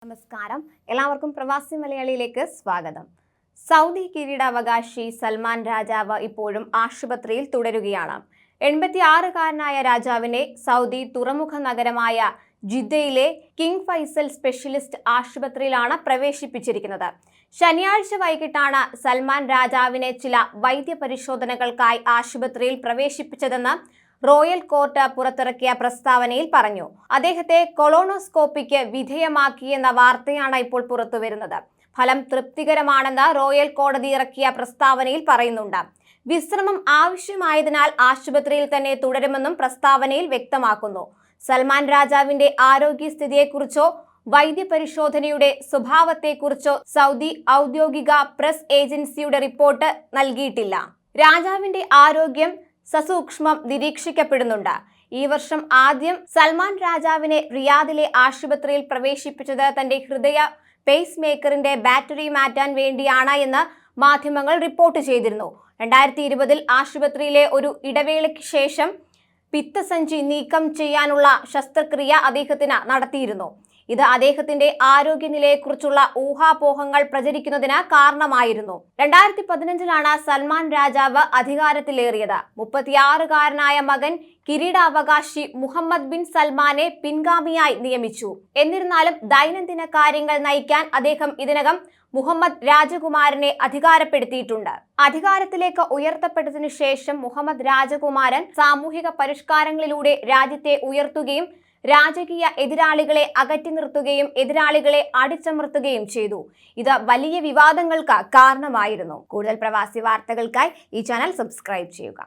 നമസ്കാരം, എല്ലാവർക്കും പ്രവാസി മലയാളിയിലേക്ക് സ്വാഗതം. സൗദി കിരീടാവകാശി സൽമാൻ രാജാവ് ഇപ്പോഴും ആശുപത്രിയിൽ തുടരുകയാണ്. 86-കാരനായ രാജാവിനെ സൗദി തുറമുഖ നഗരമായ ജിദ്ദയിലെ കിങ് ഫൈസൽ സ്പെഷ്യലിസ്റ്റ് ആശുപത്രിയിലാണ് പ്രവേശിപ്പിച്ചിരിക്കുന്നത്. ശനിയാഴ്ച വൈകിട്ടാണ് സൽമാൻ രാജാവിനെ ചില വൈദ്യപരിശോധനകൾക്കായി ആശുപത്രിയിൽ പ്രവേശിപ്പിച്ചതെന്ന് റോയൽ കോർട്ട് പുറത്തിറക്കിയ പ്രസ്താവനയിൽ പറഞ്ഞു. അദ്ദേഹത്തെ കൊളോണോസ്കോപ്പിക്ക് വിധേയമാക്കിയെന്ന വാർത്തയാണ് ഇപ്പോൾ പുറത്തുവരുന്നത്. ഫലം തൃപ്തികരമാണെന്ന് റോയൽ കോടതി ഇറക്കിയ പ്രസ്താവനയിൽ പറയുന്നുണ്ട്. വിശ്രമം ആവശ്യമായതിനാൽ ആശുപത്രിയിൽ തന്നെ തുടരുമെന്നും പ്രസ്താവനയിൽ വ്യക്തമാക്കുന്നു. സൽമാൻ രാജാവിന്റെ ആരോഗ്യസ്ഥിതിയെക്കുറിച്ചോ വൈദ്യപരിശോധനയുടെ സ്വഭാവത്തെക്കുറിച്ചോ സൗദി ഔദ്യോഗിക പ്രസ് ഏജൻസിയുടെ റിപ്പോർട്ട് നൽകിയിട്ടില്ല. രാജാവിന്റെ ആരോഗ്യം സസൂക്ഷ്മം നിരീക്ഷിക്കപ്പെടുന്നുണ്ട്. ഈ വർഷം ആദ്യം സൽമാൻ രാജാവിനെ റിയാദിലെ ആശുപത്രിയിൽ പ്രവേശിപ്പിച്ചത് തന്റെ ഹൃദയ പേസ് മേക്കറിന്റെ ബാറ്ററി മാറ്റാൻ വേണ്ടിയാണ് എന്ന് മാധ്യമങ്ങൾ റിപ്പോർട്ട് ചെയ്തിരുന്നു. 2020-ൽ ആശുപത്രിയിലെ ഒരു ഇടവേളയ്ക്ക് ശേഷം പിത്തസഞ്ചി നീക്കം ചെയ്യാനുള്ള ശസ്ത്രക്രിയ അദ്ദേഹത്തിന് നടത്തിയിരുന്നു. ഇത് അദ്ദേഹത്തിന്റെ ആരോഗ്യനിലയെക്കുറിച്ചുള്ള ഊഹാപോഹങ്ങൾ പ്രചരിക്കുന്നതിന് കാരണമായിരുന്നു. 2015-ലാണ് സൽമാൻ രാജാവ് അധികാരത്തിലേറിയത്. 36-കാരനായ മകൻ കിരീടാവകാശി മുഹമ്മദ് ബിൻ സൽമാനെ പിൻഗാമിയായി നിയമിച്ചു. എന്നിരുന്നാലും ദൈനംദിന കാര്യങ്ങൾ നയിക്കാൻ അദ്ദേഹം ഇതിനകം മുഹമ്മദ് രാജകുമാരനെ അധികാരപ്പെടുത്തിയിട്ടുണ്ട്. അധികാരത്തിലേക്ക് ഉയർത്തപ്പെട്ടതിനു ശേഷം മുഹമ്മദ് രാജകുമാരൻ സാമൂഹിക പരിഷ്കാരങ്ങളിലൂടെ രാജ്യത്തെ ഉയർത്തുകയും രാജകീയ എതിരാളികളെ അകറ്റി നിർത്തുകയും എതിരാളികളെ അടിച്ചമർത്തുകയും ചെയ്തു. ഇത് വലിയ വിവാദങ്ങൾക്ക് കാരണമായിരുന്നു. കൂടുതൽ പ്രവാസി വാർത്തകൾക്കായി ഈ ചാനൽ സബ്സ്ക്രൈബ് ചെയ്യുക.